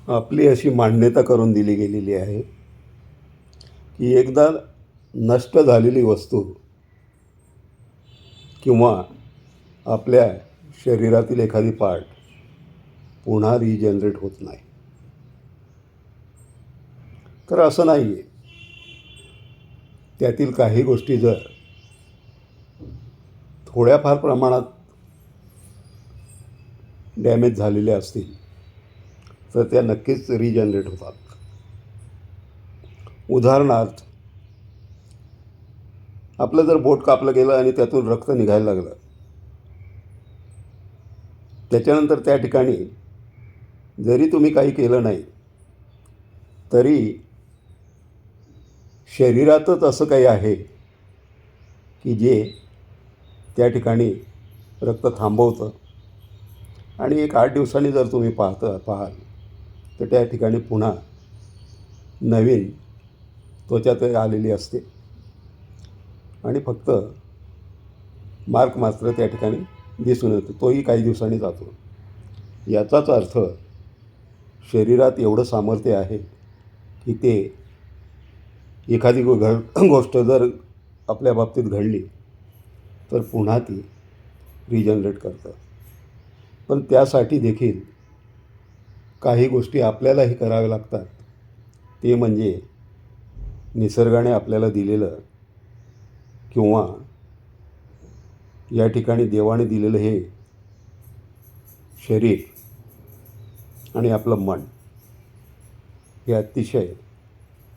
आपली अशी मान्यता करून दिली गेलेली आहे की एकदा नष्ट झालेली वस्तू किंवा आपल्या शरीरातील एखादी पार्ट पुन्हा रिजनरेट होत नाही. तर असं नाही आहे. त्यातील काही गोष्टी जर थोड्याफार प्रमाणात डॅमेज झालेल्या असतील तर त्या नक्कीच रिजनरेट होतात. उदाहरणार्थ, आपलं जर बोट कापलं गेलं आणि त्यातून रक्त निघायला लागलं, त्याच्यानंतर त्या ठिकाणी जरी तुम्ही काही केलं नाही तरी शरीरातच असं काही आहे की जे त्या ठिकाणी रक्त थांबवतं आणि एक 8 दिवसांनी जर तुम्ही पाहाल तर त्या ठिकाणी पुन्हा नवीन त्वचा ते आलेली असते आणि फक्त मार्क मात्र त्या ठिकाणी दिसून येतो. तोही काही दिवसांनी जातो. याचाच अर्थ शरीरात एवढं सामर्थ्य आहे की ते एखादी गोष्ट जर आपल्या बाबतीत घडली तर पुन्हा ती रिजनरेट करतं. पण त्यासाठी देखील काही गोष्टी आपल्यालाही कराव्या लागतात. ते म्हणजे निसर्गाने आपल्याला दिलेलं किंवा या ठिकाणी देवाने दिलेलं हे शरीर आणि आपलं मन हे अतिशय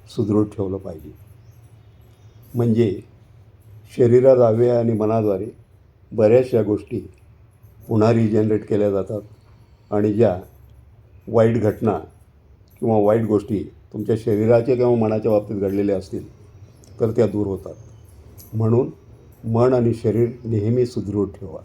सुदृढ ठेवलं पाहिजे. म्हणजे शरीराद्वारे आणि मनाद्वारे बऱ्याचशा गोष्टी पुन्हा रिजनरेट केल्या जातात आणि ज्या वाईट घटना किंवा वाईट गोष्टी तुमच्या शरीराच्या किंवा मनाच्या बाबतीत घडलेल्या असतील तर त्या दूर होतात. म्हणून मन आणि शरीर नेहमी सुदृढ ठेवा.